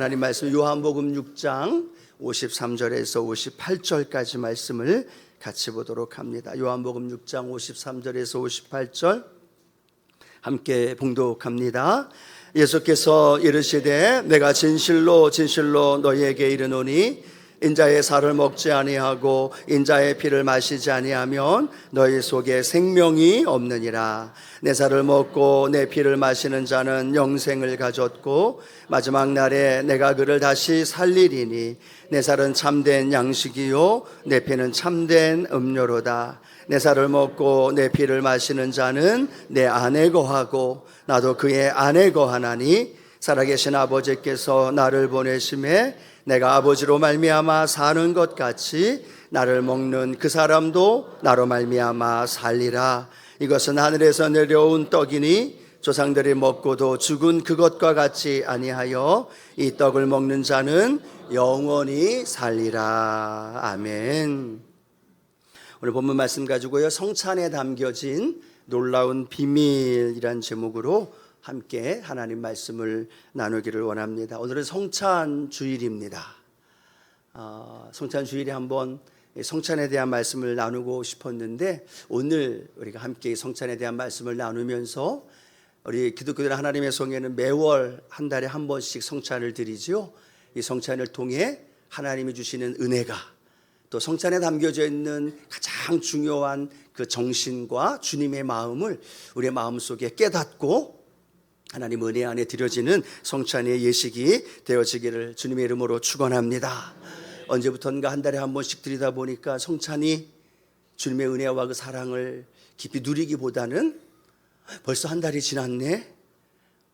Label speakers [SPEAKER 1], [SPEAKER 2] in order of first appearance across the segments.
[SPEAKER 1] 하나님 말씀 요한복음 6장 53절에서 58절까지 말씀을 같이 보도록 합니다. 요한복음 6장 53절에서 58절 함께 봉독합니다. 예수께서 이르시되 내가 진실로 진실로 너희에게 이르노니 인자의 살을 먹지 아니하고 인자의 피를 마시지 아니하면 너희 속에 생명이 없느니라. 내 살을 먹고 내 피를 마시는 자는 영생을 가졌고 마지막 날에 내가 그를 다시 살리리니 내 살은 참된 양식이요 내 피는 참된 음료로다. 내 살을 먹고 내 피를 마시는 자는 내 안에 거하고 나도 그의 안에 거하나니 살아계신 아버지께서 나를 보내심에 내가 아버지로 말미암아 사는 것 같이 나를 먹는 그 사람도 나로 말미암아 살리라. 이것은 하늘에서 내려온 떡이니 조상들이 먹고도 죽은 그것과 같이 아니하여 이 떡을 먹는 자는 영원히 살리라. 아멘. 오늘 본문 말씀 가지고요, 성찬에 담겨진 놀라운 비밀이란 제목으로 함께 하나님 말씀을 나누기를 원합니다. 오늘은 성찬 주일입니다. 성찬 주일에 한번 성찬에 대한 말씀을 나누고 싶었는데 오늘 우리가 함께 성찬에 대한 말씀을 나누면서 우리 기독교들 하나님의 성회는 매월 한 달에 한 번씩 성찬을 드리죠. 이 성찬을 통해 하나님이 주시는 은혜가 또 성찬에 담겨져 있는 가장 중요한 그 정신과 주님의 마음을 우리의 마음속에 깨닫고 하나님 은혜 안에 드려지는 성찬의 예식이 되어지기를 주님의 이름으로 축원합니다. 언제부턴가 한 달에 한 번씩 드리다 보니까 성찬이 주님의 은혜와 그 사랑을 깊이 누리기보다는 벌써 한 달이 지났네,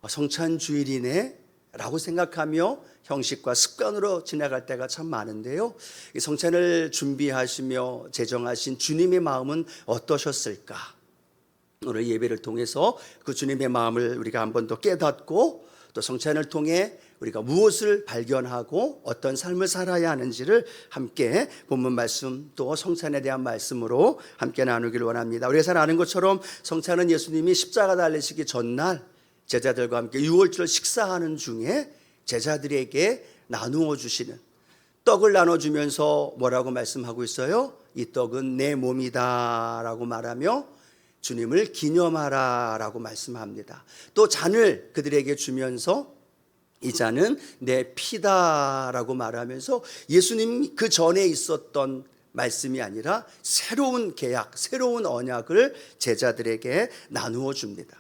[SPEAKER 1] 성찬 주일이네 라고 생각하며 형식과 습관으로 지나갈 때가 참 많은데요, 이 성찬을 준비하시며 제정하신 주님의 마음은 어떠셨을까? 오늘 예배를 통해서 그 주님의 마음을 우리가 한 번 더 깨닫고 또 성찬을 통해 우리가 무엇을 발견하고 어떤 삶을 살아야 하는지를 함께 본문 말씀 또 성찬에 대한 말씀으로 함께 나누기를 원합니다. 우리가 잘 아는 것처럼 성찬은 예수님이 십자가 달리시기 전날 제자들과 함께 유월절 식사하는 중에 제자들에게 나누어 주시는 떡을 나눠주면서 뭐라고 말씀하고 있어요? 이 떡은 내 몸이다 라고 말하며 주님을 기념하라 라고 말씀합니다. 또 잔을 그들에게 주면서 이 잔은 내 피다 라고 말하면서 예수님 그 전에 있었던 말씀이 아니라 새로운 계약, 새로운 언약을 제자들에게 나누어 줍니다.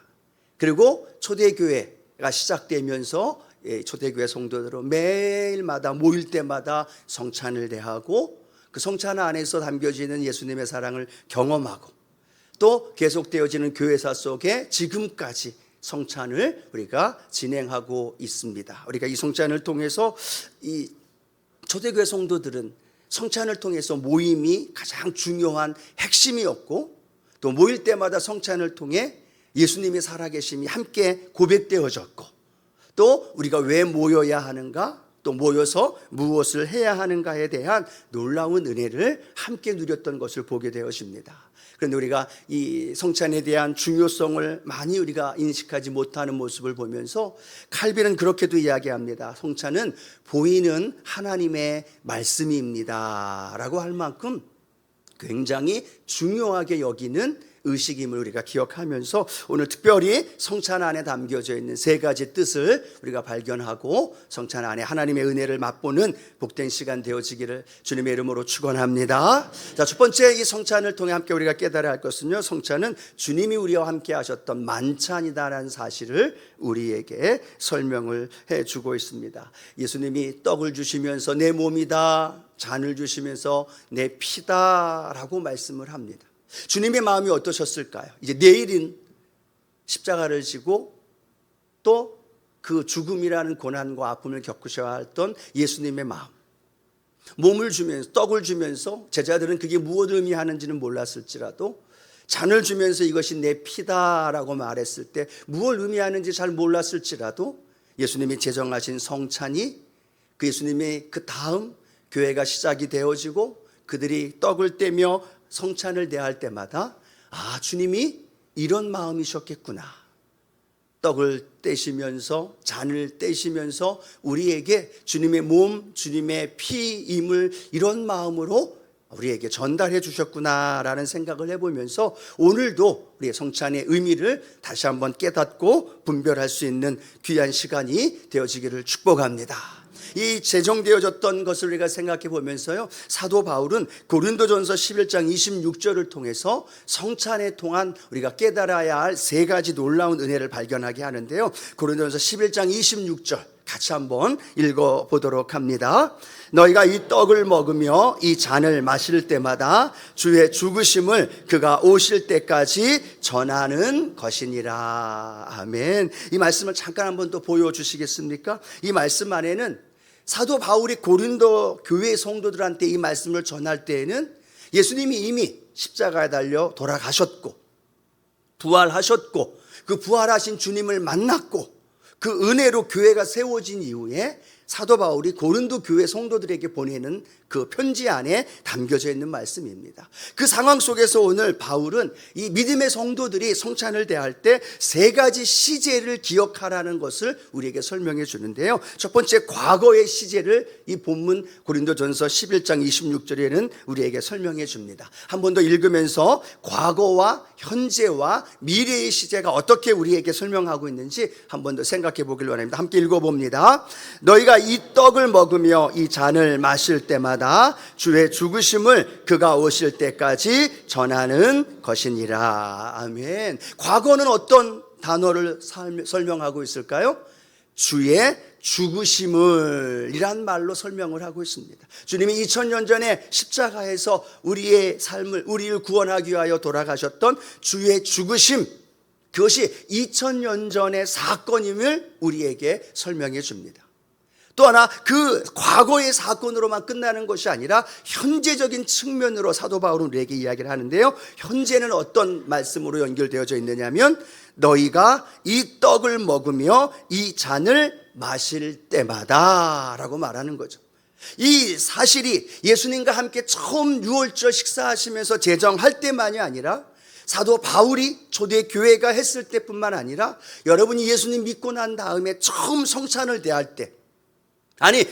[SPEAKER 1] 그리고 초대교회가 시작되면서 초대교회 성도들은 매일마다 모일 때마다 성찬을 대하고 그 성찬 안에서 담겨지는 예수님의 사랑을 경험하고 또 계속되어지는 교회사 속에 지금까지 성찬을 우리가 진행하고 있습니다. 우리가 이 성찬을 통해서 이 초대교회 성도들은 성찬을 통해서 모임이 가장 중요한 핵심이었고 또 모일 때마다 성찬을 통해 예수님의 살아계심이 함께 고백되어졌고 또 우리가 왜 모여야 하는가 또 모여서 무엇을 해야 하는가에 대한 놀라운 은혜를 함께 누렸던 것을 보게 되어집니다. 그런데 우리가 이 성찬에 대한 중요성을 많이 우리가 인식하지 못하는 모습을 보면서 칼빈은 그렇게도 이야기합니다. 성찬은 보이는 하나님의 말씀입니다 라고 할 만큼 굉장히 중요하게 여기는 의식임을 우리가 기억하면서 오늘 특별히 성찬 안에 담겨져 있는 세 가지 뜻을 우리가 발견하고 성찬 안에 하나님의 은혜를 맛보는 복된 시간 되어지기를 주님의 이름으로 축원합니다. 자, 첫 번째 이 성찬을 통해 함께 우리가 깨달아야 할 것은요, 성찬은 주님이 우리와 함께 하셨던 만찬이다라는 사실을 우리에게 설명을 해주고 있습니다. 예수님이 떡을 주시면서 내 몸이다, 잔을 주시면서 내 피다라고 말씀을 합니다. 주님의 마음이 어떠셨을까요? 이제 내일인 십자가를 지고 또 그 죽음이라는 고난과 아픔을 겪으셔야 했던 예수님의 마음, 몸을 주면서 떡을 주면서 제자들은 그게 무엇을 의미하는지는 몰랐을지라도 잔을 주면서 이것이 내 피다라고 말했을 때 무엇을 의미하는지 잘 몰랐을지라도 예수님이 제정하신 성찬이 그 예수님의 그 다음 교회가 시작이 되어지고 그들이 떡을 떼며 성찬을 대할 때마다 아, 주님이 이런 마음이셨겠구나, 떡을 떼시면서 잔을 떼시면서 우리에게 주님의 몸, 주님의 피임을 이런 마음으로 우리에게 전달해 주셨구나라는 생각을 해보면서 오늘도 우리의 성찬의 의미를 다시 한번 깨닫고 분별할 수 있는 귀한 시간이 되어지기를 축복합니다. 이 제정되어졌던 것을 우리가 생각해 보면서요, 사도 바울은 고린도전서 11장 26절을 통해서 성찬에 통한 우리가 깨달아야 할 세 가지 놀라운 은혜를 발견하게 하는데요, 고린도전서 11장 26절 같이 한번 읽어보도록 합니다. 너희가 이 떡을 먹으며 이 잔을 마실 때마다 주의 죽으심을 그가 오실 때까지 전하는 것이니라. 아멘. 이 말씀을 잠깐 한번 또 보여주시겠습니까? 이 말씀 안에는 사도 바울이 고린도 교회 성도들한테 이 말씀을 전할 때에는 예수님이 이미 십자가에 달려 돌아가셨고 부활하셨고 그 부활하신 주님을 만났고 그 은혜로 교회가 세워진 이후에 사도 바울이 고린도 교회 성도들에게 보내는 그 편지 안에 담겨져 있는 말씀입니다. 그 상황 속에서 오늘 바울은 이 믿음의 성도들이 성찬을 대할 때 세 가지 시제를 기억하라는 것을 우리에게 설명해 주는데요, 첫 번째 과거의 시제를 이 본문 고린도전서 11장 26절에는 우리에게 설명해 줍니다. 한 번 더 읽으면서 과거와 현재와 미래의 시제가 어떻게 우리에게 설명하고 있는지 한 번 더 생각해 보길 원합니다. 함께 읽어봅니다. 너희가 이 떡을 먹으며 이 잔을 마실 때마다 주의 죽으심을 그가 오실 때까지 전하는 것이니라. 아멘. 과거는 어떤 단어를 설명하고 있을까요? 주의 죽으심을 이란 말로 설명을 하고 있습니다. 주님이 2000년 전에 십자가에서 우리의 삶을, 우리를 구원하기 위하여 돌아가셨던 주의 죽으심, 그것이 2000년 전의 사건임을 우리에게 설명해 줍니다. 또 하나, 그 과거의 사건으로만 끝나는 것이 아니라 현재적인 측면으로 사도 바울은 우리에게 이야기를 하는데요, 현재는 어떤 말씀으로 연결되어져 있느냐면 너희가 이 떡을 먹으며 이 잔을 마실 때마다 라고 말하는 거죠. 이 사실이 예수님과 함께 처음 유월절 식사하시면서 제정할 때만이 아니라 사도 바울이 초대교회가 했을 때뿐만 아니라 여러분이 예수님 믿고 난 다음에 처음 성찬을 대할 때, 아니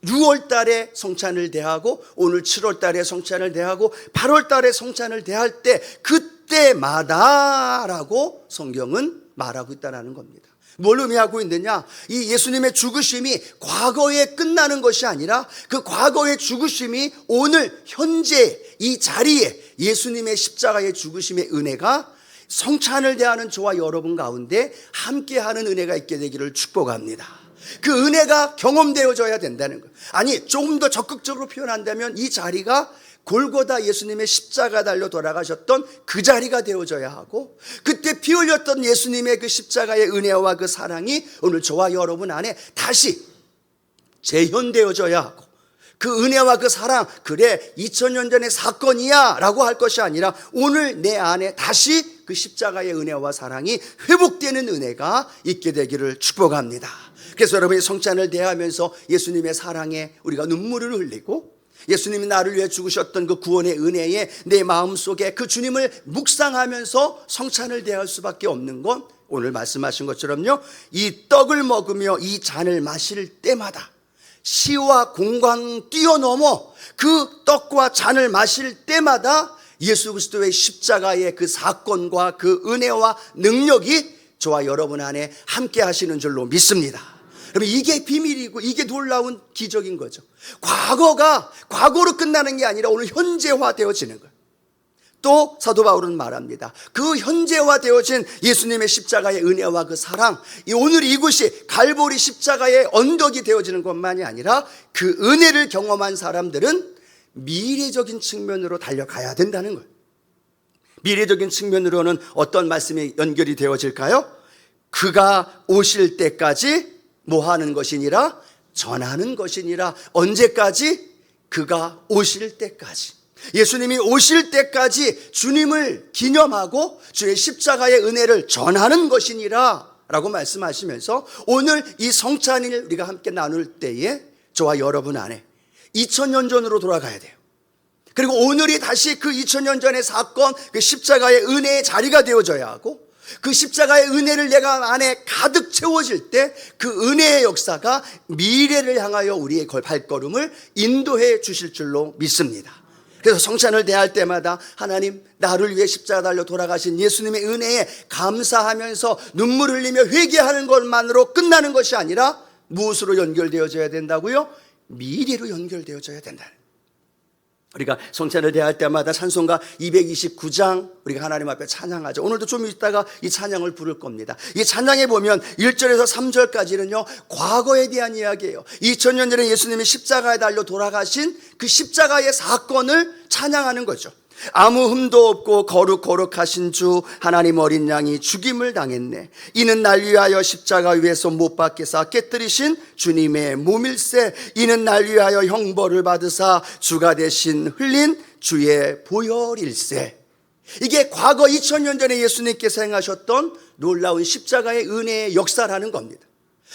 [SPEAKER 1] 6월 달에 성찬을 대하고 오늘 7월 달에 성찬을 대하고 8월 달에 성찬을 대할 때 그때마다라고 성경은 말하고 있다는 겁니다. 뭘 의미하고 있느냐? 이 예수님의 죽으심이 과거에 끝나는 것이 아니라 그 과거의 죽으심이 오늘 현재 이 자리에 예수님의 십자가의 죽으심의 은혜가 성찬을 대하는 저와 여러분 가운데 함께하는 은혜가 있게 되기를 축복합니다. 그 은혜가 경험되어져야 된다는 거예요. 아니, 조금 더 적극적으로 표현한다면 이 자리가 골고다 예수님의 십자가 달려 돌아가셨던 그 자리가 되어져야 하고, 그때 피 흘렸던 예수님의 그 십자가의 은혜와 그 사랑이 오늘 저와 여러분 안에 다시 재현되어져야 하고, 그 은혜와 그 사랑, 그래 2000년 전의 사건이야 라고 할 것이 아니라 오늘 내 안에 다시 그 십자가의 은혜와 사랑이 회복되는 은혜가 있게 되기를 축복합니다. 그래서 여러분이 성찬을 대하면서 예수님의 사랑에 우리가 눈물을 흘리고 예수님이 나를 위해 죽으셨던 그 구원의 은혜에 내 마음속에 그 주님을 묵상하면서 성찬을 대할 수밖에 없는 건 오늘 말씀하신 것처럼요, 이 떡을 먹으며 이 잔을 마실 때마다 시와 공간 뛰어넘어 그 떡과 잔을 마실 때마다 예수 그리스도의 십자가의 그 사건과 그 은혜와 능력이 저와 여러분 안에 함께 하시는 줄로 믿습니다. 여러분, 이게 비밀이고 이게 놀라운 기적인 거죠. 과거가 과거로 끝나는 게 아니라 오늘 현재화 되어지는 거예요. 또 사도 바울은 말합니다. 그 현재화 되어진 예수님의 십자가의 은혜와 그 사랑, 오늘 이곳이 갈보리 십자가의 언덕이 되어지는 것만이 아니라 그 은혜를 경험한 사람들은 미래적인 측면으로 달려가야 된다는 거예요. 미래적인 측면으로는 어떤 말씀이 연결이 되어질까요? 그가 오실 때까지 뭐 하는 것이니라? 전하는 것이니라. 언제까지? 그가 오실 때까지. 예수님이 오실 때까지 주님을 기념하고 주의 십자가의 은혜를 전하는 것이니라 라고 말씀하시면서 오늘 이 성찬을 우리가 함께 나눌 때에 저와 여러분 안에 2000년 전으로 돌아가야 돼요. 그리고 오늘이 다시 그 2000년 전의 사건, 그 십자가의 은혜의 자리가 되어져야 하고, 그 십자가의 은혜를 내가 안에 가득 채워질 때 그 은혜의 역사가 미래를 향하여 우리의 발걸음을 인도해 주실 줄로 믿습니다. 그래서 성찬을 대할 때마다 하나님, 나를 위해 십자가 달려 돌아가신 예수님의 은혜에 감사하면서 눈물 흘리며 회개하는 것만으로 끝나는 것이 아니라 무엇으로 연결되어져야 된다고요? 미래로 연결되어져야 된다. 우리가 성찬을 대할 때마다 찬송가 229장 우리가 하나님 앞에 찬양하죠. 오늘도 좀 있다가 이 찬양을 부를 겁니다. 이 찬양에 보면 1절에서 3절까지는요 과거에 대한 이야기예요. 2000년 전에 예수님이 십자가에 달려 돌아가신 그 십자가의 사건을 찬양하는 거죠. 아무 흠도 없고 거룩하신 주 하나님 어린 양이 죽임을 당했네. 이는 날 위하여 십자가 위에서 못 박혀서 깨뜨리신 주님의 몸일세. 이는 날 위하여 형벌을 받으사 주가 대신 흘린 주의 보혈일세. 이게 과거 2000년 전에 예수님께서 행하셨던 놀라운 십자가의 은혜의 역사라는 겁니다.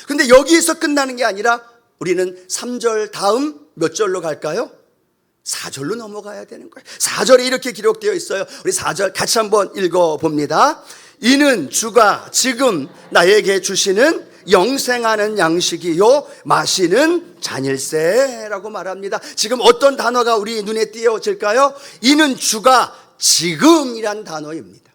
[SPEAKER 1] 그런데 여기에서 끝나는 게 아니라 우리는 3절 다음 몇 절로 갈까요? 4절로 넘어가야 되는 거예요. 4절에 이렇게 기록되어 있어요. 우리 4절 같이 한번 읽어봅니다. 이는 주가 지금 나에게 주시는 영생하는 양식이요 마시는 잔일세라고 말합니다. 지금 어떤 단어가 우리 눈에 띄어질까요? 이는 주가 지금이란 단어입니다.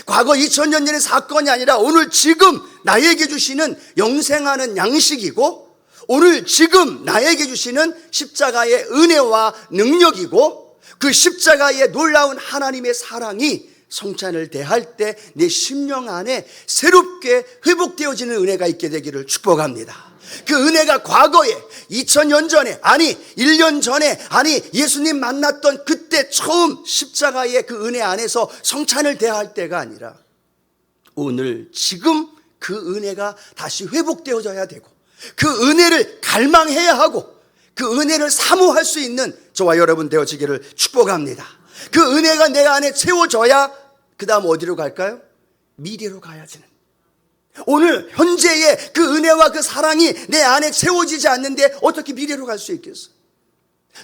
[SPEAKER 1] 과거 2000년 전의 사건이 아니라 오늘 지금 나에게 주시는 영생하는 양식이고 오늘 지금 나에게 주시는 십자가의 은혜와 능력이고 그 십자가의 놀라운 하나님의 사랑이 성찬을 대할 때 내 심령 안에 새롭게 회복되어지는 은혜가 있게 되기를 축복합니다. 그 은혜가 과거에 2000년 전에 아니 1년 전에 아니 예수님 만났던 그때 처음 십자가의 그 은혜 안에서 성찬을 대할 때가 아니라 오늘 지금 그 은혜가 다시 회복되어져야 되고 그 은혜를 갈망해야 하고 그 은혜를 사모할 수 있는 저와 여러분 되어지기를 축복합니다. 그 은혜가 내 안에 채워져야 그 다음 어디로 갈까요? 미래로 가야지는. 오늘 현재의 그 은혜와 그 사랑이 내 안에 채워지지 않는데 어떻게 미래로 갈 수 있겠어요?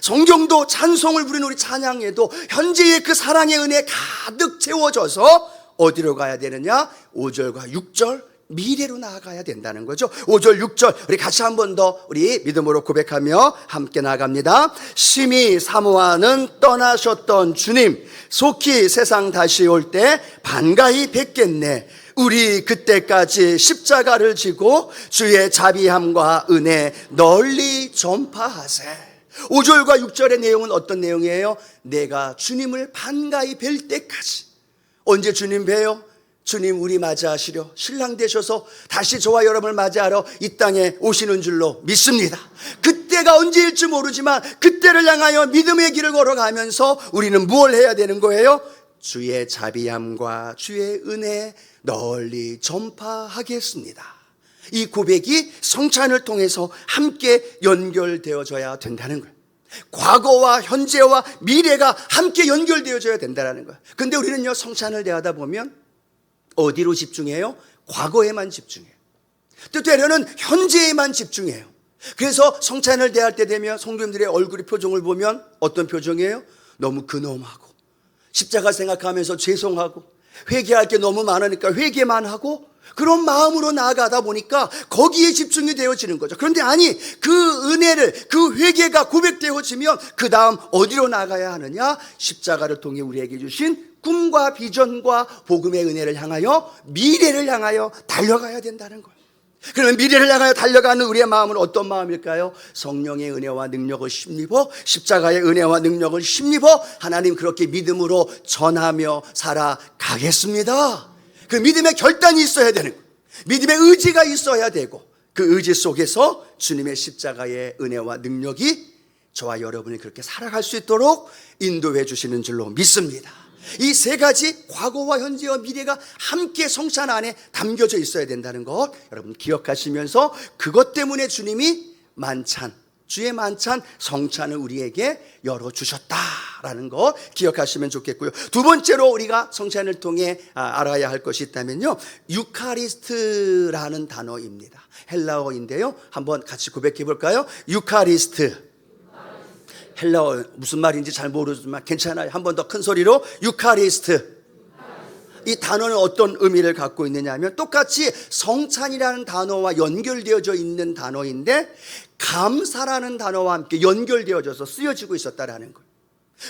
[SPEAKER 1] 성경도 찬송을 부르는 우리 찬양에도 현재의 그 사랑의 은혜 가득 채워져서 어디로 가야 되느냐? 5절과 6절 미래로 나아가야 된다는 거죠. 5절 6절 우리 같이 한 번 더 우리 믿음으로 고백하며 함께 나아갑니다. 심히 사모하는 떠나셨던 주님 속히 세상 다시 올 때 반가이 뵙겠네. 우리 그때까지 십자가를 지고 주의 자비함과 은혜 널리 전파하세. 5절과 6절의 내용은 어떤 내용이에요? 내가 주님을 반가이 뵐 때까지. 언제 주님 뵈요? 주님 우리 맞이하시려 신랑 되셔서 다시 저와 여러분을 맞이하러 이 땅에 오시는 줄로 믿습니다. 그때가 언제일지 모르지만 그때를 향하여 믿음의 길을 걸어가면서 우리는 무엇을 해야 되는 거예요? 주의 자비함과 주의 은혜 널리 전파하겠습니다. 이 고백이 성찬을 통해서 함께 연결되어져야 된다는 거예요. 과거와 현재와 미래가 함께 연결되어져야 된다는 거예요. 근데 우리는요 성찬을 대하다 보면 어디로 집중해요? 과거에만 집중해요. 또 때로는 현재에만 집중해요. 그래서 성찬을 대할 때 되면 성도님들의 얼굴의 표정을 보면 어떤 표정이에요? 너무 근엄하고 십자가 생각하면서 죄송하고 회개할 게 너무 많으니까 회개만 하고 그런 마음으로 나아가다 보니까 거기에 집중이 되어지는 거죠. 그런데 아니 그 은혜를 그 회개가 고백되어지면 그 다음 어디로 나가야 하느냐? 십자가를 통해 우리에게 주신 꿈과 비전과 복음의 은혜를 향하여 미래를 향하여 달려가야 된다는 거예요. 그러면 미래를 향하여 달려가는 우리의 마음은 어떤 마음일까요? 성령의 은혜와 능력을 힘입어 십자가의 은혜와 능력을 힘입어 하나님 그렇게 믿음으로 전하며 살아가겠습니다. 그 믿음의 결단이 있어야 되는 거예요. 믿음의 의지가 있어야 되고 그 의지 속에서 주님의 십자가의 은혜와 능력이 저와 여러분이 그렇게 살아갈 수 있도록 인도해 주시는 줄로 믿습니다. 이 세 가지 과거와 현재와 미래가 함께 성찬 안에 담겨져 있어야 된다는 것 여러분 기억하시면서 그것 때문에 주님이 만찬, 주의 만찬 성찬을 우리에게 열어주셨다라는 것 기억하시면 좋겠고요. 두 번째로 우리가 성찬을 통해 알아야 할 것이 있다면요 유카리스트라는 단어입니다. 헬라어인데요 한번 같이 고백해 볼까요? 유카리스트. 헬라어 무슨 말인지 잘 모르지만 괜찮아요. 한 번 더 큰 소리로 유카리스트. 이 단어는 어떤 의미를 갖고 있느냐 하면 똑같이 성찬이라는 단어와 연결되어져 있는 단어인데 감사라는 단어와 함께 연결되어져서 쓰여지고 있었다라는 거예요.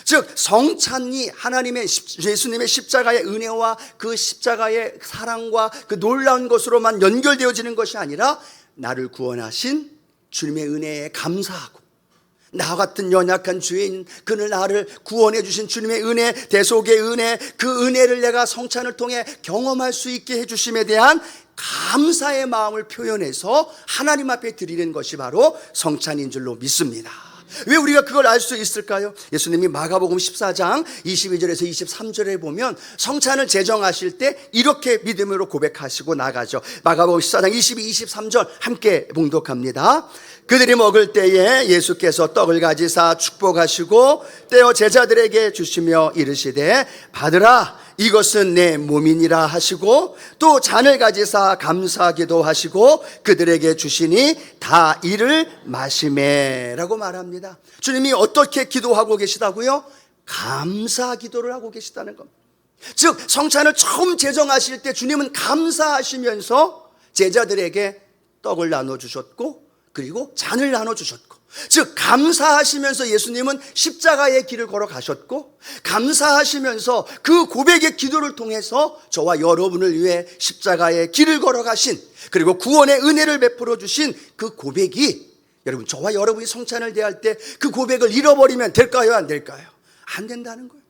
[SPEAKER 1] 즉 성찬이 하나님의 예수님의 십자가의 은혜와 그 십자가의 사랑과 그 놀라운 것으로만 연결되어지는 것이 아니라 나를 구원하신 주님의 은혜에 감사하고 나 같은 연약한 죄인 그는 나를 구원해 주신 주님의 은혜, 대속의 은혜, 그 은혜를 내가 성찬을 통해 경험할 수 있게 해주심에 대한 감사의 마음을 표현해서 하나님 앞에 드리는 것이 바로 성찬인 줄로 믿습니다. 왜 우리가 그걸 알 수 있을까요? 예수님이 마가복음 14장 22절에서 23절에 보면 성찬을 제정하실 때 이렇게 믿음으로 고백하시고 나가죠. 마가복음 14장 22, 23절 함께 봉독합니다. 그들이 먹을 때에 예수께서 떡을 가지사 축복하시고 떼어 제자들에게 주시며 이르시되 받으라 이것은 내 몸이니라 하시고 또 잔을 가지사 감사하기도 하시고 그들에게 주시니 다 이를 마시매라고 말합니다. 주님이 어떻게 기도하고 계시다고요? 감사 기도를 하고 계시다는 겁니다. 즉 성찬을 처음 제정하실 때 주님은 감사하시면서 제자들에게 떡을 나눠주셨고 그리고 잔을 나눠주셨고, 즉 감사하시면서 예수님은 십자가의 길을 걸어가셨고 감사하시면서 그 고백의 기도를 통해서 저와 여러분을 위해 십자가의 길을 걸어가신 그리고 구원의 은혜를 베풀어 주신 그 고백이 여러분 저와 여러분이 성찬을 대할 때 그 고백을 잃어버리면 될까요? 안 될까요? 안 된다는 거예요.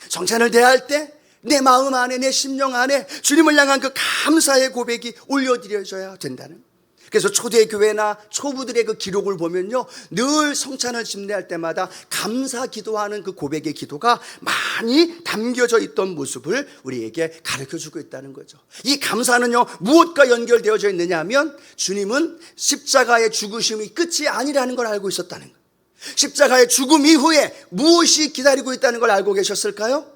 [SPEAKER 1] 성찬을 대할 때 내 마음 안에 내 심령 안에 주님을 향한 그 감사의 고백이 올려드려져야 된다는 거예요. 그래서 초대교회나 초부들의 그 기록을 보면요 늘 성찬을 집례할 때마다 감사 기도하는 그 고백의 기도가 많이 담겨져 있던 모습을 우리에게 가르쳐주고 있다는 거죠. 이 감사는요 무엇과 연결되어져 있느냐 하면 주님은 십자가의 죽으심이 끝이 아니라는 걸 알고 있었다는 거예요. 십자가의 죽음 이후에 무엇이 기다리고 있다는 걸 알고 계셨을까요?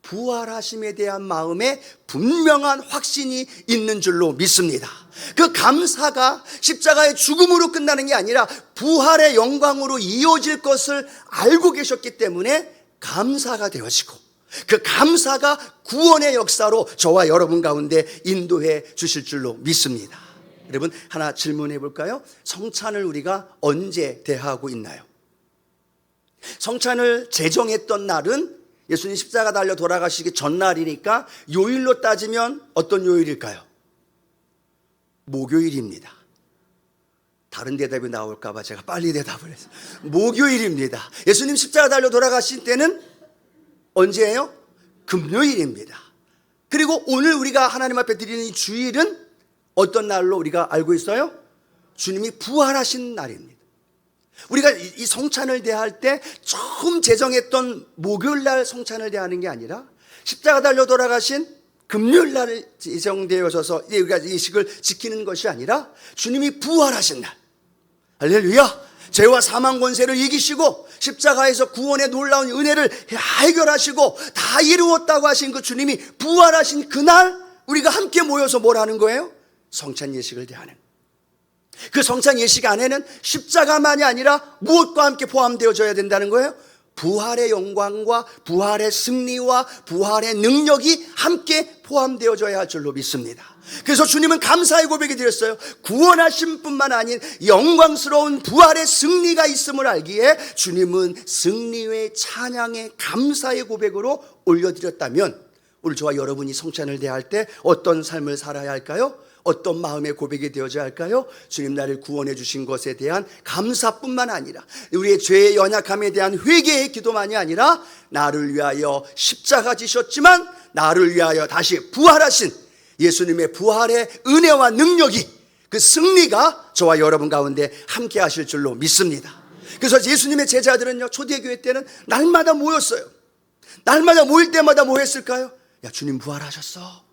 [SPEAKER 1] 부활하심에 대한 마음에 분명한 확신이 있는 줄로 믿습니다. 그 감사가 십자가의 죽음으로 끝나는 게 아니라 부활의 영광으로 이어질 것을 알고 계셨기 때문에 감사가 되어지고 그 감사가 구원의 역사로 저와 여러분 가운데 인도해 주실 줄로 믿습니다. 여러분 하나 질문해 볼까요? 성찬을 우리가 언제 대하고 있나요? 성찬을 제정했던 날은 예수님 십자가 달려 돌아가시기 전날이니까 요일로 따지면 어떤 요일일까요? 목요일입니다. 다른 대답이 나올까 봐 제가 빨리 대답을 했어요. 목요일입니다. 예수님 십자가 달려 돌아가신 때는 언제예요? 금요일입니다. 그리고 오늘 우리가 하나님 앞에 드리는 이 주일은 어떤 날로 우리가 알고 있어요? 주님이 부활하신 날입니다. 우리가 이 성찬을 대할 때 처음 제정했던 목요일날 성찬을 대하는 게 아니라 십자가 달려 돌아가신 금요일날 제정되어져서 우리가 이 식을 지키는 것이 아니라 주님이 부활하신 날, 할렐루야, 죄와 사망 권세를 이기시고 십자가에서 구원의 놀라운 은혜를 해결하시고 다 이루었다고 하신 그 주님이 부활하신 그날 우리가 함께 모여서 뭘 하는 거예요? 성찬 예식을 대하는. 그 성찬 예식 안에는 십자가만이 아니라 무엇과 함께 포함되어져야 된다는 거예요? 부활의 영광과 부활의 승리와 부활의 능력이 함께 포함되어져야 할 줄로 믿습니다. 그래서 주님은 감사의 고백이 드렸어요. 구원하신 뿐만 아닌 영광스러운 부활의 승리가 있음을 알기에 주님은 승리의 찬양의 감사의 고백으로 올려드렸다면 오늘 저와 여러분이 성찬을 대할 때 어떤 삶을 살아야 할까요? 어떤 마음의 고백이 되어져야 할까요? 주님 나를 구원해 주신 것에 대한 감사뿐만 아니라 우리의 죄의 연약함에 대한 회개의 기도만이 아니라 나를 위하여 십자가 지셨지만 나를 위하여 다시 부활하신 예수님의 부활의 은혜와 능력이 그 승리가 저와 여러분 가운데 함께 하실 줄로 믿습니다. 그래서 예수님의 제자들은요 초대교회 때는 날마다 모였어요. 날마다 모일 때마다 뭐 했을까요? 야 주님 부활하셨어.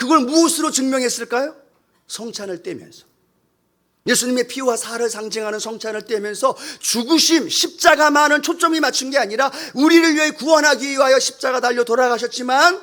[SPEAKER 1] 그걸 무엇으로 증명했을까요? 성찬을 떼면서 예수님의 피와 살을 상징하는 성찬을 떼면서 죽으심, 십자가만은 초점이 맞춘 게 아니라 우리를 위해 구원하기 위하여 십자가 달려 돌아가셨지만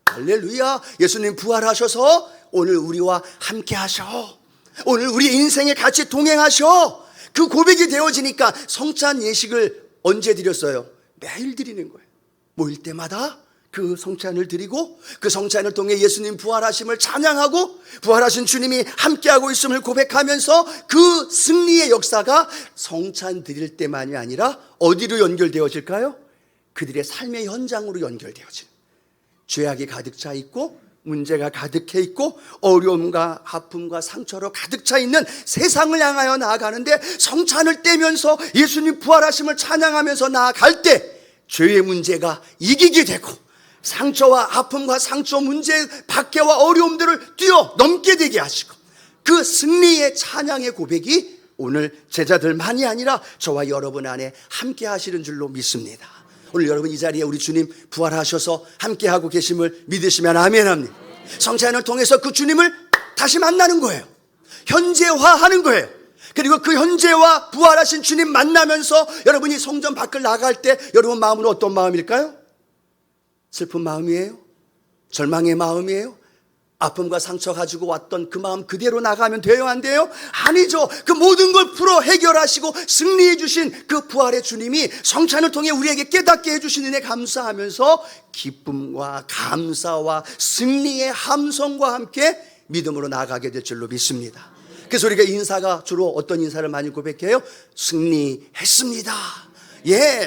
[SPEAKER 1] 할렐루야 예수님 부활하셔서 오늘 우리와 함께 하셔, 오늘 우리 인생에 같이 동행하셔. 그 고백이 되어지니까 성찬 예식을 언제 드렸어요? 매일 드리는 거예요. 모일 때마다 그 성찬을 드리고 그 성찬을 통해 예수님 부활하심을 찬양하고 부활하신 주님이 함께하고 있음을 고백하면서 그 승리의 역사가 성찬 드릴 때만이 아니라 어디로 연결되어질까요? 그들의 삶의 현장으로 연결되어지는, 죄악이 가득 차 있고 문제가 가득해 있고 어려움과 아픔과 상처로 가득 차 있는 세상을 향하여 나아가는데, 성찬을 떼면서 예수님 부활하심을 찬양하면서 나아갈 때 죄의 문제가 이기게 되고 상처와 아픔과 상처 문제, 박해와 어려움들을 뛰어넘게 되게 하시고, 그 승리의 찬양의 고백이 오늘 제자들만이 아니라 저와 여러분 안에 함께 하시는 줄로 믿습니다. 오늘 여러분 이 자리에 우리 주님 부활하셔서 함께하고 계심을 믿으시면 아멘 합니다. 성찬을 통해서 그 주님을 다시 만나는 거예요. 현재화하는 거예요. 그리고 그 현재와 부활하신 주님 만나면서 여러분이 성전 밖을 나갈 때 여러분 마음은 어떤 마음일까요? 슬픈 마음이에요? 절망의 마음이에요? 아픔과 상처 가지고 왔던 그 마음 그대로 나가면 돼요, 안 돼요? 아니죠. 그 모든 걸 풀어 해결하시고 승리해 주신 그 부활의 주님이 성찬을 통해 우리에게 깨닫게 해주신 은혜 감사하면서 기쁨과 감사와 승리의 함성과 함께 믿음으로 나아가게 될 줄로 믿습니다. 그래서 우리가 인사가 주로 어떤 인사를 많이 고백해요? 승리했습니다.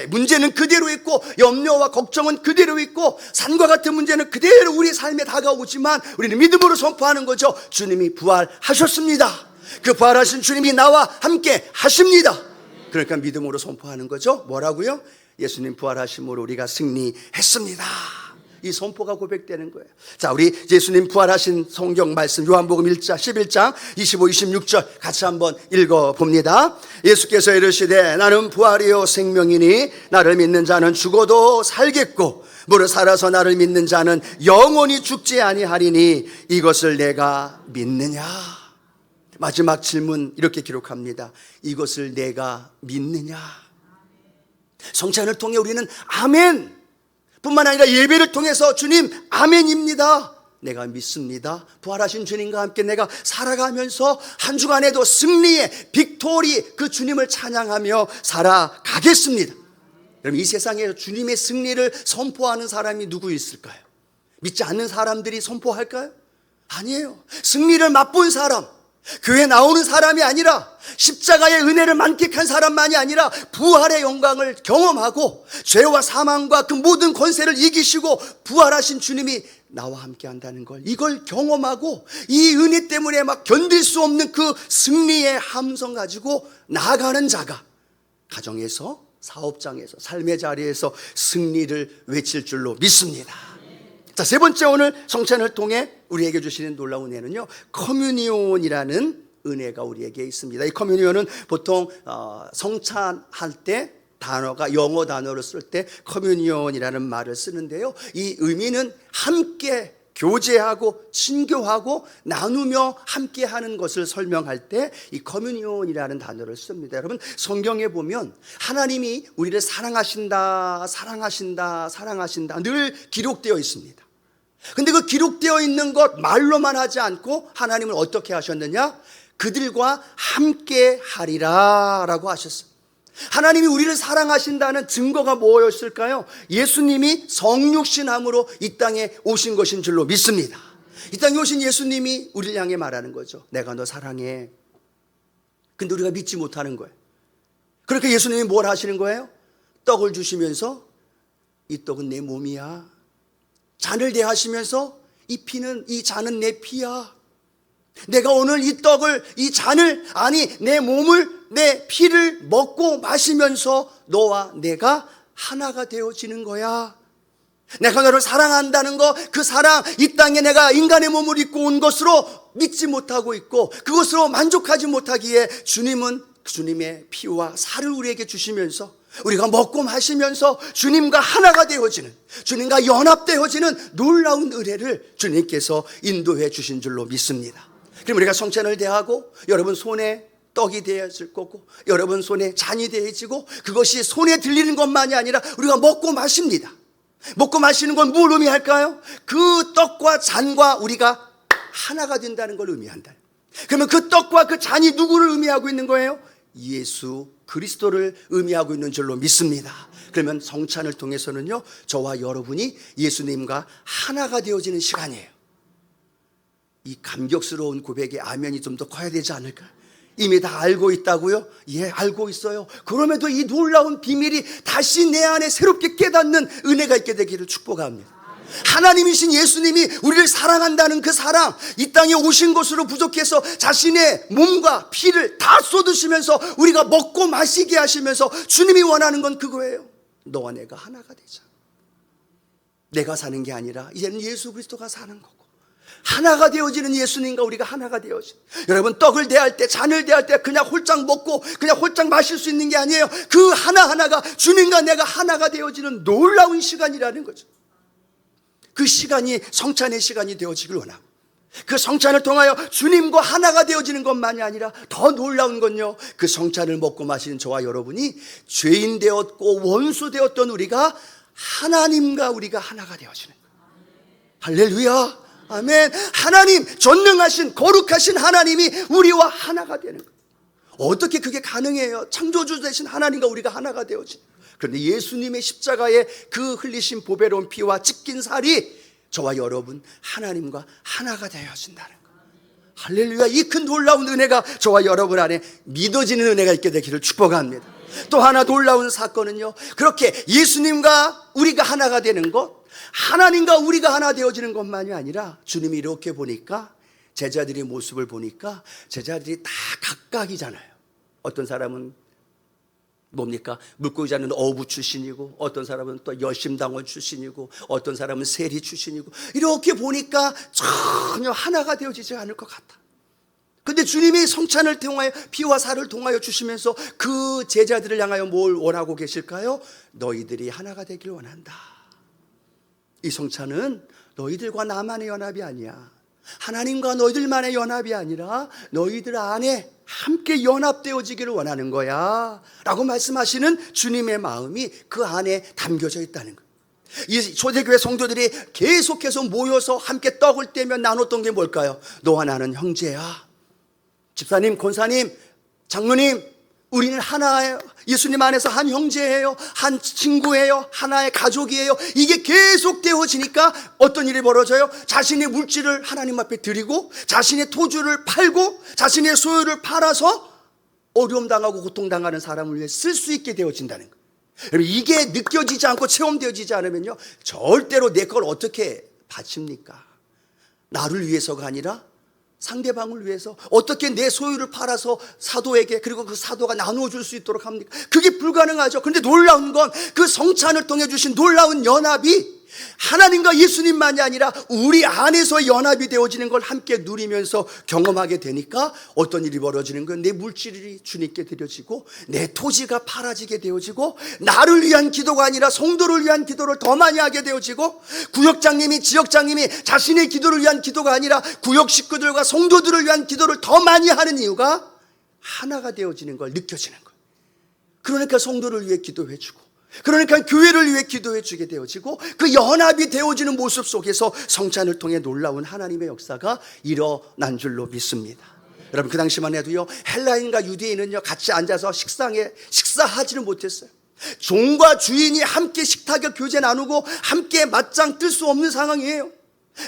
[SPEAKER 1] 문제는 그대로 있고 염려와 걱정은 그대로 있고 산과 같은 문제는 그대로 우리 삶에 다가오지만 우리는 믿음으로 선포하는 거죠. 주님이 부활하셨습니다. 그 부활하신 주님이 나와 함께 하십니다. 그러니까 믿음으로 선포하는 거죠. 뭐라고요? 예수님 부활하심으로 우리가 승리했습니다. 이 선포가 고백되는 거예요. 자, 우리 예수님 부활하신 성경 말씀 요한복음 11장 25, 26절 같이 한번 읽어봅니다. 예수께서 이르시되 나는 부활이요 생명이니 나를 믿는 자는 죽어도 살겠고 무릇 살아서 나를 믿는 자는 영원히 죽지 아니하리니 이것을 내가 믿느냐. 마지막 질문 이렇게 기록합니다. 이것을 내가 믿느냐. 성찬을 통해 우리는 아멘 뿐만 아니라 예배를 통해서 주님 아멘입니다, 내가 믿습니다, 부활하신 주님과 함께 내가 살아가면서 한 주간에도 승리의 빅토리 그 주님을 찬양하며 살아가겠습니다. 여러분, 이 세상에 주님의 승리를 선포하는 사람이 누구 있을까요? 믿지 않는 사람들이 선포할까요? 아니에요. 승리를 맛본 사람, 교회 나오는 사람이 아니라 십자가의 은혜를 만끽한 사람만이 아니라 부활의 영광을 경험하고 죄와 사망과 그 모든 권세를 이기시고 부활하신 주님이 나와 함께 한다는 걸, 이걸 경험하고 이 은혜 때문에 막 견딜 수 없는 그 승리의 함성 가지고 나아가는 자가 가정에서, 사업장에서, 삶의 자리에서 승리를 외칠 줄로 믿습니다. 자, 세 번째, 오늘 성찬을 통해 우리에게 주시는 놀라운 은혜는요, 커뮤니온이라는 은혜가 우리에게 있습니다. 이 커뮤니온은 보통 성찬할 때 단어가, 영어 단어로 쓸 때 커뮤니온이라는 말을 쓰는데요, 이 의미는 함께 교제하고 친교하고 나누며 함께 하는 것을 설명할 때 이 커뮤니온이라는 단어를 씁니다. 여러분, 성경에 보면 하나님이 우리를 사랑하신다, 사랑하신다, 사랑하신다 늘 기록되어 있습니다. 근데 그 기록되어 있는 것 말로만 하지 않고 하나님은 어떻게 하셨느냐? 그들과 함께 하리라 라고 하셨어요. 하나님이 우리를 사랑하신다는 증거가 뭐였을까요? 예수님이 성육신함으로 이 땅에 오신 것인 줄로 믿습니다. 이 땅에 오신 예수님이 우리를 향해 말하는 거죠. 내가 너 사랑해. 근데 우리가 믿지 못하는 거예요. 그렇게 예수님이 뭘 하시는 거예요? 떡을 주시면서 이 떡은 내 몸이야. 잔을 대하시면서 이 피는, 이 잔은 내 피야. 내가 오늘 이 떡을, 이 잔을, 아니 내 몸을, 내 피를 먹고 마시면서 너와 내가 하나가 되어지는 거야. 내가 너를 사랑한다는 거, 그 사랑, 이 땅에 내가 인간의 몸을 입고 온 것으로 믿지 못하고 있고 그것으로 만족하지 못하기에 주님은 주님의 피와 살을 우리에게 주시면서 우리가 먹고 마시면서 주님과 하나가 되어지는, 주님과 연합되어지는 놀라운 은혜를 주님께서 인도해 주신 줄로 믿습니다. 그럼 우리가 성찬을 대하고 여러분 손에 떡이 되어질 거고 여러분 손에 잔이 되어지고 그것이 손에 들리는 것만이 아니라 우리가 먹고 마십니다. 먹고 마시는 건 뭘 의미할까요? 그 떡과 잔과 우리가 하나가 된다는 걸 의미한다. 그러면 그 떡과 그 잔이 누구를 의미하고 있는 거예요? 예수 그리스도를 의미하고 있는 줄로 믿습니다. 그러면 성찬을 통해서는요, 저와 여러분이 예수님과 하나가 되어지는 시간이에요. 이 감격스러운 고백에 아멘이 좀 더 커야 되지 않을까? 이미 다 알고 있다고요? 예, 알고 있어요. 그럼에도 이 놀라운 비밀이 다시 내 안에 새롭게 깨닫는 은혜가 있게 되기를 축복합니다. 하나님이신 예수님이 우리를 사랑한다는 그 사랑, 이 땅에 오신 것으로 부족해서 자신의 몸과 피를 다 쏟으시면서 우리가 먹고 마시게 하시면서 주님이 원하는 건 그거예요. 너와 내가 하나가 되자. 내가 사는 게 아니라 이제는 예수 그리스도가 사는 거고, 하나가 되어지는 예수님과 우리가 하나가 되어진. 여러분, 떡을 대할 때, 잔을 대할 때 그냥 홀짝 먹고 그냥 홀짝 마실 수 있는 게 아니에요. 그 하나하나가 주님과 내가 하나가 되어지는 놀라운 시간이라는 거죠. 그 시간이 성찬의 시간이 되어지길 원하고, 그 성찬을 통하여 주님과 하나가 되어지는 것만이 아니라 더 놀라운 건요, 그 성찬을 먹고 마시는 저와 여러분이 죄인 되었고 원수 되었던 우리가 하나님과 우리가 하나가 되어지는 거예요. 할렐루야, 아멘. 하나님, 전능하신 거룩하신 하나님이 우리와 하나가 되는 거예요. 어떻게 그게 가능해요? 창조주 되신 하나님과 우리가 하나가 되어지는 거예요. 그런데 예수님의 십자가에 그 흘리신 보배로운 피와 찢긴 살이 저와 여러분 하나님과 하나가 되어진다는 거예요. 할렐루야. 이 큰 놀라운 은혜가 저와 여러분 안에 믿어지는 은혜가 있게 되기를 축복합니다. 또 하나 놀라운 사건은요, 그렇게 예수님과 우리가 하나가 되는 것, 하나님과 우리가 하나 되어지는 것만이 아니라 주님이 이렇게 보니까, 제자들의 모습을 보니까 제자들이 다 각각이잖아요. 어떤 사람은 뭡니까? 물고기 잡는 어부 출신이고, 어떤 사람은 또 열심당원 출신이고, 어떤 사람은 세리 출신이고, 이렇게 보니까 전혀 하나가 되어지지 않을 것 같아. 근데 주님이 성찬을 통하여 피와 살을 통하여 주시면서 그 제자들을 향하여 뭘 원하고 계실까요? 너희들이 하나가 되길 원한다. 이 성찬은 너희들과 나만의 연합이 아니야. 하나님과 너희들만의 연합이 아니라 너희들 안에 함께 연합되어지기를 원하는 거야 라고 말씀하시는 주님의 마음이 그 안에 담겨져 있다는 거예요. 이 초대교회 성도들이 계속해서 모여서 함께 떡을 떼며 나눴던 게 뭘까요? 너와 나는 형제야. 집사님, 권사님, 장로님, 우리는 하나예요. 예수님 안에서 한 형제예요. 한 친구예요. 하나의 가족이에요. 이게 계속 되어지니까 어떤 일이 벌어져요? 자신의 물질을 하나님 앞에 드리고, 자신의 토주를 팔고, 자신의 소유를 팔아서 어려움 당하고 고통당하는 사람을 위해 쓸 수 있게 되어진다는 거예요. 여러분, 이게 느껴지지 않고 체험되어지지 않으면요, 절대로 내 걸 어떻게 바칩니까? 나를 위해서가 아니라 상대방을 위해서 어떻게 내 소유를 팔아서 사도에게, 그리고 그 사도가 나누어 줄 수 있도록 합니까? 그게 불가능하죠. 그런데 놀라운 건 그 성찬을 통해 주신 놀라운 연합이 하나님과 예수님만이 아니라 우리 안에서 연합이 되어지는 걸 함께 누리면서 경험하게 되니까 어떤 일이 벌어지는 거예요? 내 물질이 주님께 드려지고, 내 토지가 팔아지게 되어지고, 나를 위한 기도가 아니라 성도를 위한 기도를 더 많이 하게 되어지고, 구역장님이, 지역장님이 자신의 기도를 위한 기도가 아니라 구역 식구들과 성도들을 위한 기도를 더 많이 하는 이유가 하나가 되어지는 걸 느껴지는 거예요. 그러니까 성도를 위해 기도해주고, 그러니까 교회를 위해 기도해 주게 되어지고, 그 연합이 되어지는 모습 속에서 성찬을 통해 놀라운 하나님의 역사가 일어난 줄로 믿습니다. 여러분, 그 당시만 해도요, 헬라인과 유대인은요 같이 앉아서 식사하지는 못했어요. 종과 주인이 함께 식탁에 교제 나누고 함께 맞짱 뜰 수 없는 상황이에요.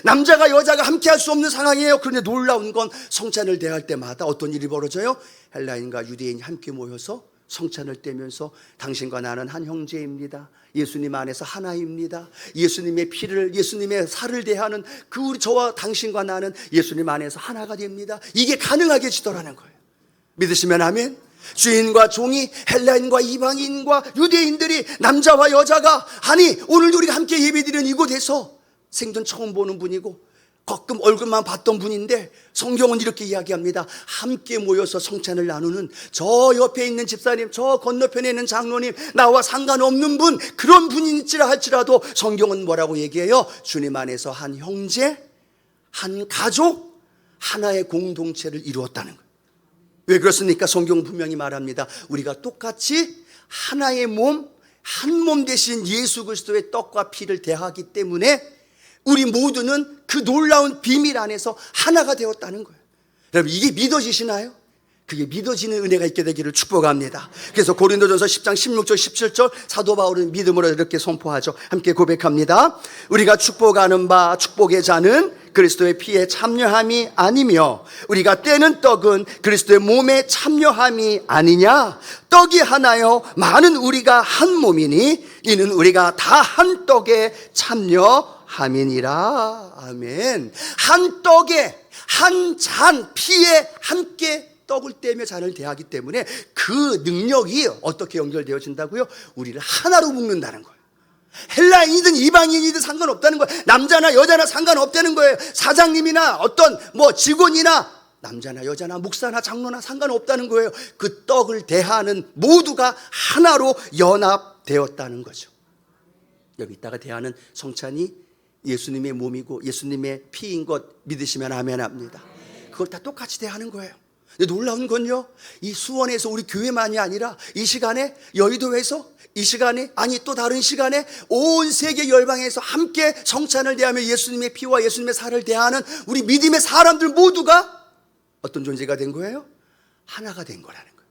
[SPEAKER 1] 남자가 여자가 함께 할 수 없는 상황이에요. 그런데 놀라운 건 성찬을 대할 때마다 어떤 일이 벌어져요? 헬라인과 유대인이 함께 모여서 성찬을 떼면서 당신과 나는 한 형제입니다. 예수님 안에서 하나입니다. 예수님의 피를, 예수님의 살을 대하는 그 우리 저와 당신과 나는 예수님 안에서 하나가 됩니다. 이게 가능하게 지더라는 거예요. 믿으시면 아멘. 주인과 종이, 헬라인과 이방인과 유대인들이, 남자와 여자가, 아니 오늘도 우리가 함께 예배드리는 이곳에서 생전 처음 보는 분이고 가끔 얼굴만 봤던 분인데, 성경은 이렇게 이야기합니다. 함께 모여서 성찬을 나누는 저 옆에 있는 집사님, 저 건너편에 있는 장로님, 나와 상관없는 분, 그런 분일지라 할지라도 성경은 뭐라고 얘기해요? 주님 안에서 한 형제, 한 가족, 하나의 공동체를 이루었다는 거예요. 왜 그렇습니까? 성경은 분명히 말합니다. 우리가 똑같이 하나의 몸, 한 몸 되신 예수 그리스도의 떡과 피를 대하기 때문에 우리 모두는 그 놀라운 비밀 안에서 하나가 되었다는 거예요. 여러분, 이게 믿어지시나요? 그게 믿어지는 은혜가 있게 되기를 축복합니다. 그래서 고린도전서 10장 16절 17절 사도 바울은 믿음으로 이렇게 선포하죠. 함께 고백합니다. 우리가 축복하는 바 축복의 자는 그리스도의 피에 참여함이 아니며 우리가 떼는 떡은 그리스도의 몸에 참여함이 아니냐. 떡이 하나요 많은 우리가 한 몸이니 이는 우리가 다 한 떡에 참여함이니라. 아멘. 한 떡에 한 잔 피에 함께 떡을 떼며 잔을 대하기 때문에 그 능력이 어떻게 연결되어진다고요? 우리를 하나로 묶는다는 거예요. 헬라인이든 이방인이든 상관없다는 거예요. 남자나 여자나 상관없다는 거예요. 사장님이나 어떤 직원이나 남자나 여자나 목사나 장로나 상관없다는 거예요. 그 떡을 대하는 모두가 하나로 연합되었다는 거죠. 여기 있다가 대하는 성찬이 예수님의 몸이고 예수님의 피인 것 믿으시면 아멘 합니다. 그걸 다 똑같이 대하는 거예요. 근데 놀라운 건요, 이 수원에서 우리 교회만이 아니라 이 시간에 여의도에서 이 시간에 아니 또 다른 시간에 온 세계 열방에서 함께 성찬을 대하며 예수님의 피와 예수님의 살을 대하는 우리 믿음의 사람들 모두가 어떤 존재가 된 거예요? 하나가 된 거라는 거예요.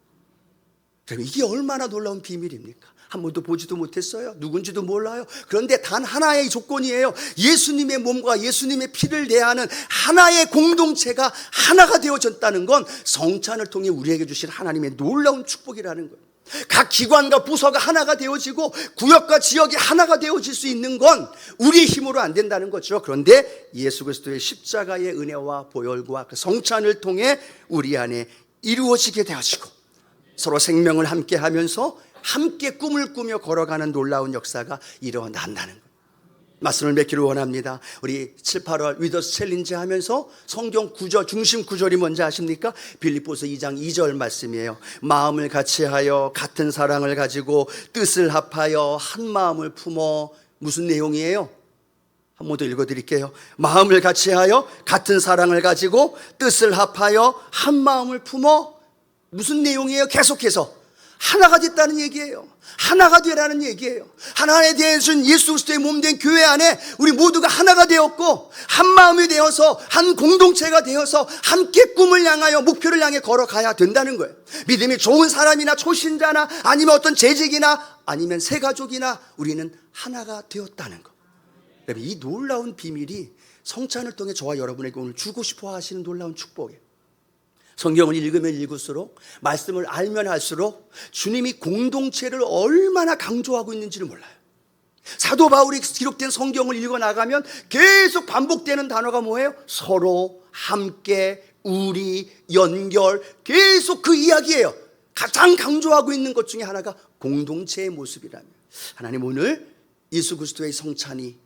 [SPEAKER 1] 그럼 이게 얼마나 놀라운 비밀입니까? 한 번도 보지도 못했어요. 누군지도 몰라요. 그런데 단 하나의 조건이에요. 예수님의 몸과 예수님의 피를 대하는 하나의 공동체가 하나가 되어졌다는 건 성찬을 통해 우리에게 주신 하나님의 놀라운 축복이라는 거예요. 각 기관과 부서가 하나가 되어지고 구역과 지역이 하나가 되어질 수 있는 건 우리의 힘으로 안 된다는 거죠. 그런데 예수 그리스도의 십자가의 은혜와 보혈과 그 성찬을 통해 우리 안에 이루어지게 되어지고 서로 생명을 함께 하면서 함께 꿈을 꾸며 걸어가는 놀라운 역사가 일어난다는 것. 말씀을 맺기를 원합니다. 우리 7, 8월 위더스 챌린지 하면서 성경 구절, 중심 구절이 뭔지 아십니까? 빌립보서 2장 2절 말씀이에요. 마음을 같이하여 같은 사랑을 가지고 뜻을 합하여 한 마음을 품어. 무슨 내용이에요? 한 번 더 읽어드릴게요. 마음을 같이하여 같은 사랑을 가지고 뜻을 합하여 한 마음을 품어. 무슨 내용이에요? 계속해서 하나가 됐다는 얘기예요. 하나가 되라는 얘기예요. 하나에 대해서는 예수 그리스도의 몸된 교회 안에 우리 모두가 하나가 되었고 한 마음이 되어서 한 공동체가 되어서 함께 꿈을 향하여 목표를 향해 걸어가야 된다는 거예요. 믿음이 좋은 사람이나 초신자나 아니면 어떤 재직이나 아니면 새가족이나 우리는 하나가 되었다는 것. 이 놀라운 비밀이 성찬을 통해 저와 여러분에게 오늘 주고 싶어 하시는 놀라운 축복이에요. 성경을 읽으면 읽을수록 말씀을 알면 할수록 주님이 공동체를 얼마나 강조하고 있는지를 몰라요. 사도 바울이 기록된 성경을 읽어나가면 계속 반복되는 단어가 뭐예요? 서로, 함께, 우리, 연결, 계속 그 이야기예요. 가장 강조하고 있는 것 중에 하나가 공동체의 모습이라면 하나님 오늘 예수 그리스도의 성찬이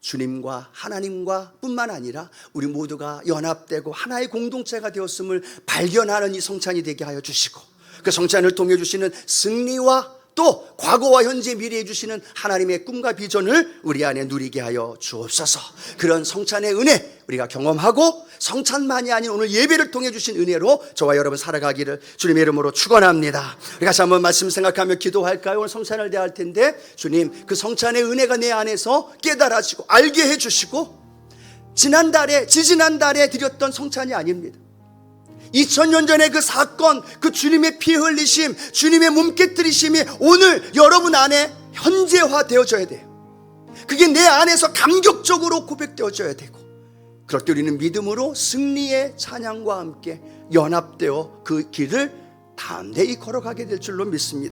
[SPEAKER 1] 주님과 하나님과 뿐만 아니라 우리 모두가 연합되고 하나의 공동체가 되었음을 발견하는 이 성찬이 되게 하여 주시고 그 성찬을 통해 주시는 승리와 또 과거와 현재 미래에 주시는 하나님의 꿈과 비전을 우리 안에 누리게 하여 주옵소서. 그런 성찬의 은혜 우리가 경험하고 성찬만이 아닌 오늘 예배를 통해 주신 은혜로 저와 여러분 살아가기를 주님의 이름으로 축원합니다. 우리 같이 한번 말씀 생각하며 기도할까요? 오늘 성찬을 대할 텐데 주님 그 성찬의 은혜가 내 안에서 깨달아지고 알게 해주시고 지지난달에 드렸던 성찬이 아닙니다. 2000년 전의 그 사건, 그 주님의 피 흘리심, 주님의 몸 깨뜨리심이 오늘 여러분 안에 현재화되어져야 돼요. 그게 내 안에서 감격적으로 고백되어져야 되고 그럴 때 우리는 믿음으로 승리의 찬양과 함께 연합되어 그 길을 담대히 걸어가게 될 줄로 믿습니다.